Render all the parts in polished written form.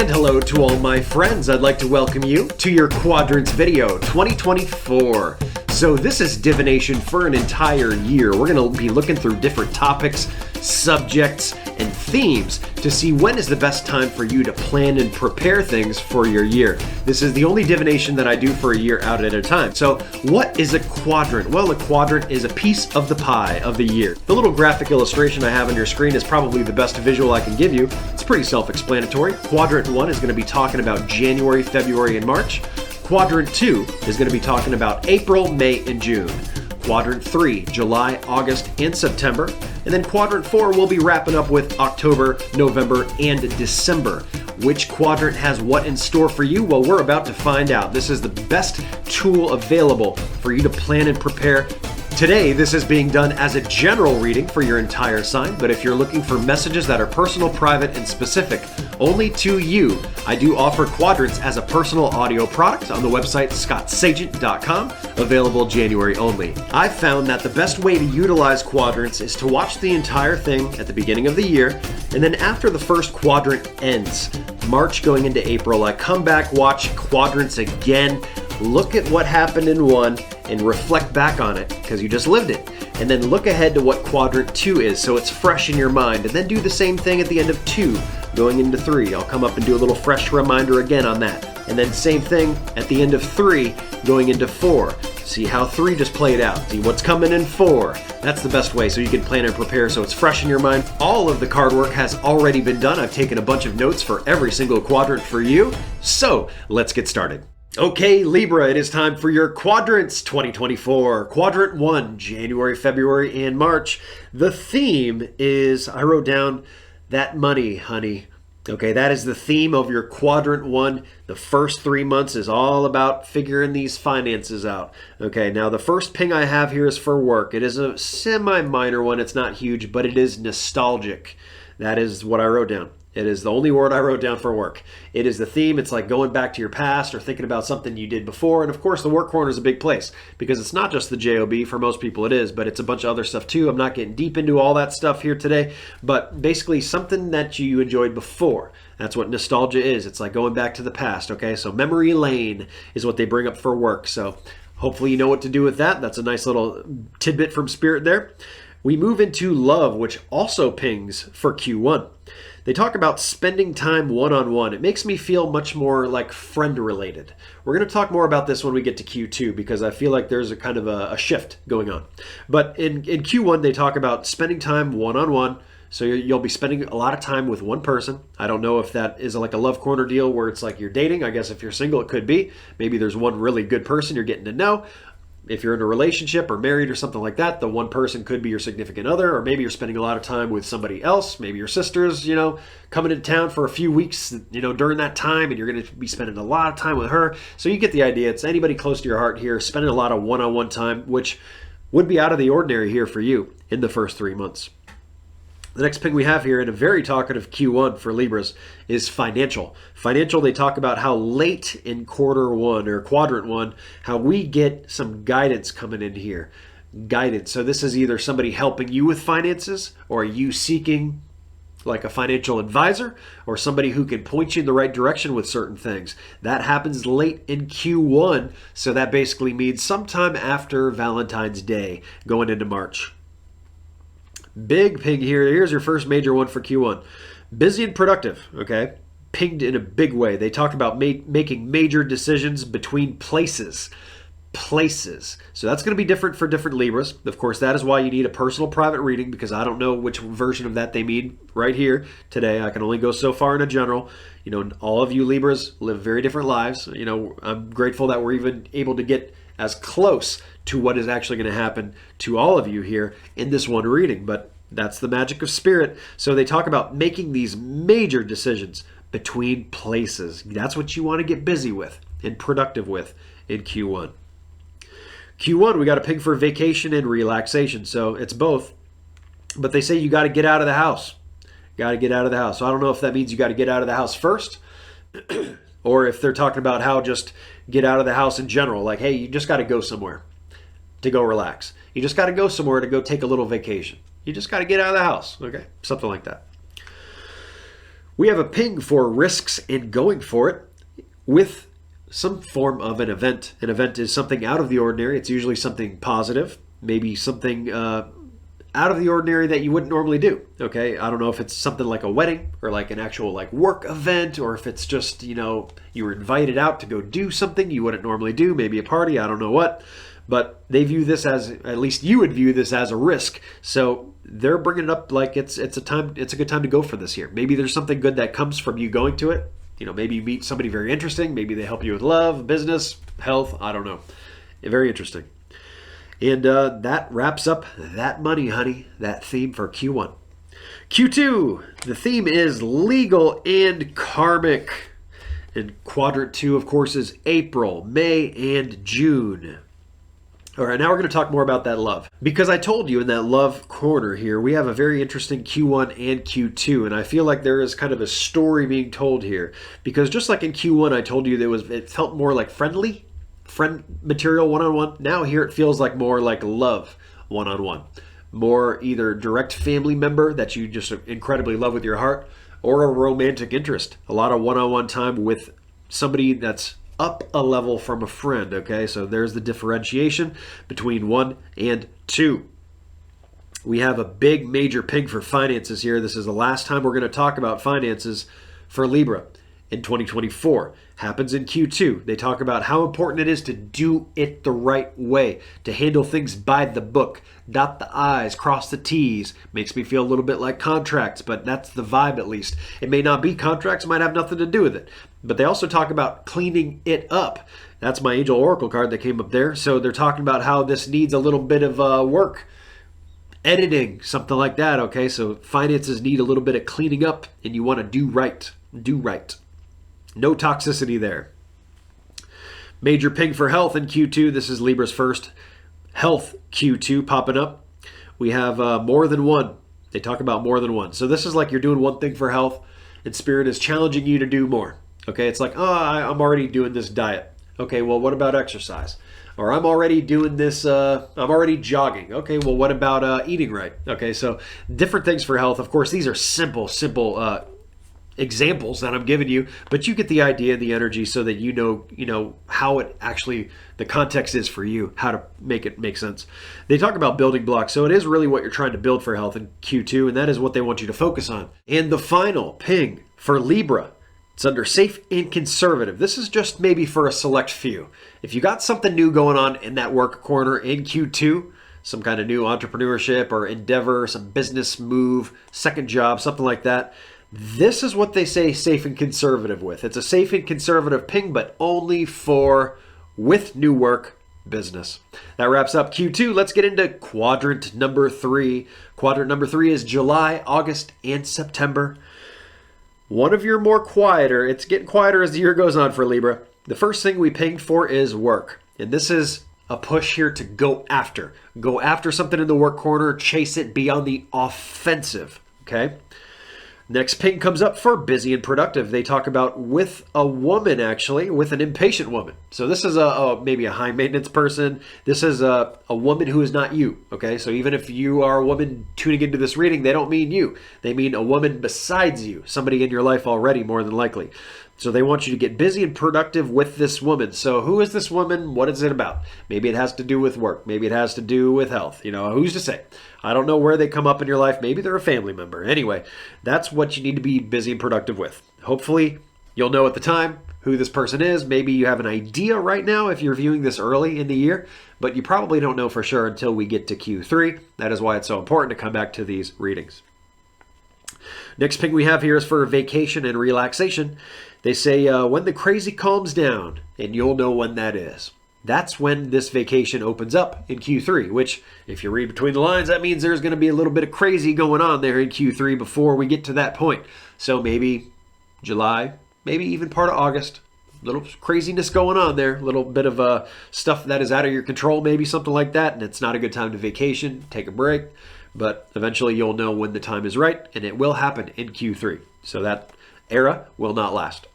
And hello to all my friends. I'd like to welcome you to your Quadrants video 2024. So this is divination for an entire year. We're going to be looking through different topics, subjects, and themes to see when is the best time for you to plan and prepare things for your year. This is the only divination that I do for a year out at a time. So what is a quadrant? Well, a quadrant is a piece of the pie of the year. The little graphic illustration I have on your screen is probably the best visual I can give you. It's pretty self-explanatory. Quadrant 1 is going to be talking about January, February, and March. Quadrant 2 is going to be talking about April, May, and June. Quadrant 3, July, August, and September. And then Quadrant 4 will be wrapping up with October, November, and December. Which quadrant has what in store for you? Well, we're about to find out. This is the best tool available for you to plan and prepare. Today, this is being done as a general reading for your entire sign, but if you're looking for messages that are personal, private, and specific only to you, I do offer quadrants as a personal audio product on the website scottsagent.com, available January only. I've found that the best way to utilize quadrants is to watch the entire thing at the beginning of the year, and then after the first quadrant ends, March going into April, I come back, watch quadrants again, look at what happened in one, and reflect back on it because you just lived it. And then look ahead to what quadrant 2 is so it's fresh in your mind. And then do the same thing at the end of 2 going into 3. I'll come up and do a little fresh reminder again on that. And then same thing at the end of 3 going into 4. See how 3 just played out. See what's coming in 4. That's the best way so you can plan and prepare so it's fresh in your mind. All of the card work has already been done. I've taken a bunch of notes for every single quadrant for you. So let's get started. Okay, Libra, it is time for your Quadrants 2024. Quadrant 1, January, February, and March. The theme is, I wrote down, that money, honey. Okay, that is the theme of your Quadrant 1. The first 3 months is all about figuring these finances out. Okay, now the first ping I have here is for work. It is a semi-minor one. It's not huge, but it is nostalgic. That is what I wrote down. It is the only word I wrote down for work. It is the theme. It's like going back to your past or thinking about something you did before. And of course, the work corner is a big place because it's not just the JOB. For most people it is, but it's a bunch of other stuff too. I'm not getting deep into all that stuff here today, but basically something that you enjoyed before. That's what nostalgia is. It's like going back to the past, okay? So memory lane is what they bring up for work. So hopefully you know what to do with that. That's a nice little tidbit from Spirit there. We move into love, which also pings for Q1. They talk about spending time one-on-one. It makes me feel much more like friend-related. We're going to talk more about this when we get to Q2 because I feel like there's a kind of a shift going on. But in Q1, they talk about spending time one-on-one. So you'll be spending a lot of time with one person. I don't know if that is like a love corner deal where it's like you're dating. I guess if you're single, it could be. Maybe there's one really good person you're getting to know. If you're in a relationship or married or something like that, the one person could be your significant other, or maybe you're spending a lot of time with somebody else. Maybe your sister's, coming into town for a few weeks, during that time, and you're going to be spending a lot of time with her. So you get the idea. It's anybody close to your heart here, spending a lot of one-on-one time, which would be out of the ordinary here for you in the first 3 months. The next ping we have here in a very talkative Q1 for Libras is financial. Financial, they talk about how late in quarter 1 or quadrant 1, how we get some guidance coming in here. Guidance. So this is either somebody helping you with finances or you seeking like a financial advisor or somebody who can point you in the right direction with certain things. That happens late in Q1. So that basically means sometime after Valentine's Day going into March. Big ping here. Here's your first major one for Q1. Busy and productive, okay? Pinged in a big way. They talk about making major decisions between places. Places. So that's going to be different for different Libras. Of course, that is why you need a personal private reading because I don't know which version of that they mean right here today. I can only go so far in a general. All of you Libras live very different lives. I'm grateful that we're even able to get as close to what is actually going to happen to all of you here in this one reading. But that's the magic of Spirit. So they talk about making these major decisions between places. That's what you want to get busy with and productive with in Q1. Q1, we got a ping for vacation and relaxation. So it's both. But they say you got to get out of the house. Got to get out of the house. So I don't know if that means you got to get out of the house first or if they're talking about how just get out of the house in general. Like, hey, you just got to go somewhere to go relax. You just got to go somewhere to go take a little vacation. You just got to get out of the house. Okay, something like that. We have a ping for risks and going for it with some form of an event. An event is something out of the ordinary. It's usually something positive, maybe something out of the ordinary that you wouldn't normally do. Okay, I don't know if it's something like a wedding or like an actual like work event, or if it's just, you know, you were invited out to go do something you wouldn't normally do, maybe a party, I don't know what. But they view this as, at least you would view this as a risk. So they're bringing it up like it's a good time to go for this year. Maybe there's something good that comes from you going to it. You know, maybe you meet somebody very interesting. Maybe they help you with love, business, health. I don't know. Very interesting. And that wraps up that money, honey, that theme for Q1. Q2, the theme is legal and karmic. And quadrant 2, of course, is April, May, and June. All right, now we're going to talk more about that love. Because I told you in that love corner here, we have a very interesting Q1 and Q2. And I feel like there is kind of a story being told here. Because just like in Q1, I told you it felt more like friend material one-on-one. Now here it feels like more like love one-on-one. More either direct family member that you just incredibly love with your heart, or a romantic interest. A lot of one-on-one time with somebody that's up a level from a friend. Okay, so there's the differentiation between 1 and 2. We have a big major ping for finances here. This is the last time we're going to talk about finances for Libra in 2024. Happens in Q2. They talk about how important it is to do it the right way, to handle things by the book, dot the I's, cross the T's. Makes me feel a little bit like contracts, but that's the vibe at least. It may not be contracts, might have nothing to do with it. But they also talk about cleaning it up. That's my Angel Oracle card that came up there. So they're talking about how this needs a little bit of work. Editing, something like that, okay? So finances need a little bit of cleaning up, and you want to do right. Do right. No toxicity there. Major ping for health in Q2. This is Libra's first health Q2 popping up. We have more than one. They talk about more than one. So this is like you're doing one thing for health, and Spirit is challenging you to do more. Okay, it's like, I'm already doing this diet. Okay, well, what about exercise? Or I'm already doing this, I'm already jogging. Okay, well, what about eating right? Okay, so different things for health. Of course, these are simple examples that I'm giving you, but you get the idea, the energy, so that you know how it actually, the context is for you, how to make it make sense. They talk about building blocks, so it is really what you're trying to build for health in Q2, and that is what they want you to focus on. And the final ping for Libra, it's under safe and conservative. This is just maybe for a select few. If you got something new going on in that work corner in Q2, some kind of new entrepreneurship or endeavor, some business move, second job, something like that, this is what they say safe and conservative with. It's a safe and conservative ping, but only for with new work business. That wraps up Q2. Let's get into quadrant number 3. Quadrant number 3 is July, August, and September. One of your more quieter, it's getting quieter as the year goes on for Libra. The first thing we pinged for is work. And this is a push here to go after. Go after something in the work corner, chase it, be on the offensive. Okay? Next ping comes up for busy and productive. They talk about with a woman, actually, with an impatient woman. So this is maybe a high maintenance person. This is a woman who is not you. Okay, so even if you are a woman tuning into this reading, they don't mean you. They mean a woman besides you, somebody in your life already, more than likely. So they want you to get busy and productive with this woman. So who is this woman? What is it about? Maybe it has to do with work. Maybe it has to do with health. You know, who's to say? I don't know where they come up in your life. Maybe they're a family member. Anyway, that's what you need to be busy and productive with. Hopefully, you'll know at the time who this person is. Maybe you have an idea right now if you're viewing this early in the year, but you probably don't know for sure until we get to Q3. That is why it's so important to come back to these readings. Next ping we have here is for vacation and relaxation. They say when the crazy calms down, and you'll know when that is. That's when this vacation opens up in Q3, which, if you read between the lines, that means there's going to be a little bit of crazy going on there in Q3 before we get to that point. So maybe July, maybe even part of August, a little craziness going on there, a little bit of stuff that is out of your control, maybe something like that, and it's not a good time to vacation, take a break, but eventually you'll know when the time is right, and it will happen in Q3. So that era will not last.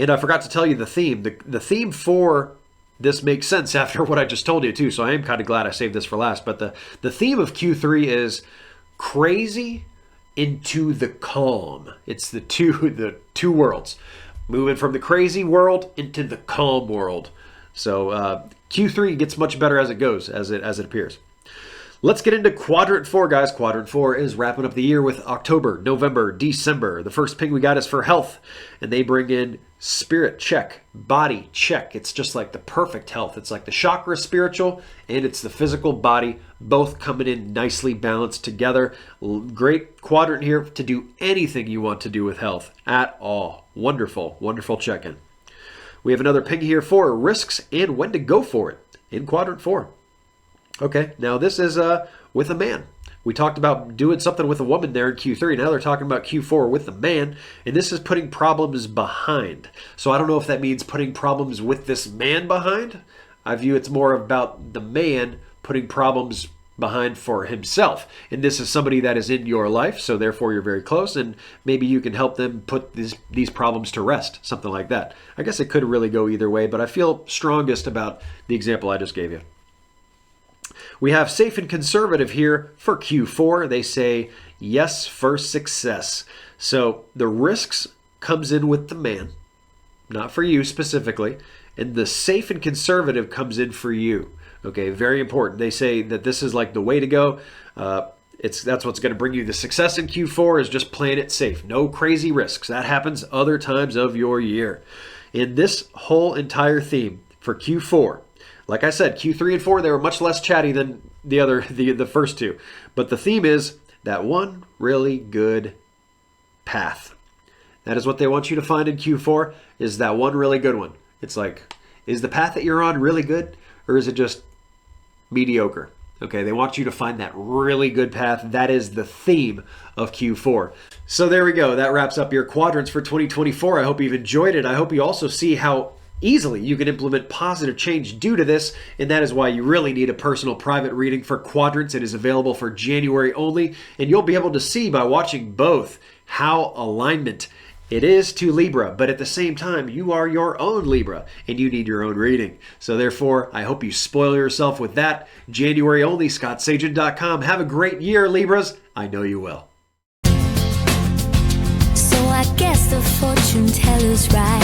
And I forgot to tell you the theme. The theme for this makes sense after what I just told you too, so I am kind of glad I saved this for last. But the theme of Q3 is crazy into the calm. It's the two worlds. Moving from the crazy world into the calm world. So Q3 gets much better as it goes, as it appears. Let's get into Quadrant 4, guys. Quadrant 4 is wrapping up the year with October, November, December. The first ping we got is for health, and they bring in spirit, check, body, check. It's just like the perfect health. It's like the chakra spiritual, and it's the physical body, both coming in nicely balanced together. Great quadrant here to do anything you want to do with health at all. Wonderful, wonderful check-in. We have another ping here for risks and when to go for it in Quadrant 4. Okay, now this is with a man. We talked about doing something with a woman there in Q3. Now they're talking about Q4 with a man, and this is putting problems behind. So I don't know if that means putting problems with this man behind. I view it's more about the man putting problems behind for himself. And this is somebody that is in your life, so therefore you're very close, and maybe you can help them put these problems to rest, something like that. I guess it could really go either way, but I feel strongest about the example I just gave you. We have safe and conservative here for Q4. They say yes for success. So the risks comes in with the man, not for you specifically, and the safe and conservative comes in for you. Okay, very important. They say that this is like the way to go. That's what's going to bring you the success in Q4 is just playing it safe. No crazy risks. That happens other times of your year. In this whole entire theme for Q4, like I said, Q3 and 4, they were much less chatty than the first two. But the theme is that one really good path. That is what they want you to find in Q4, is that one really good one. It's like, is the path that you're on really good, or is it just mediocre? Okay, they want you to find that really good path. That is the theme of Q4. So there we go. That wraps up your quadrants for 2024. I hope you've enjoyed it. I hope you also see how easily you can implement positive change due to this, and that is why you really need a personal private reading for quadrants. It is available for January only, and you'll be able to see by watching both how alignment it is to Libra, but at the same time, you are your own Libra, and you need your own reading. So therefore, I hope you spoil yourself with that. January only, scottsagent.com. Have a great year, Libras. I know you will. So I guess the fortune teller's right.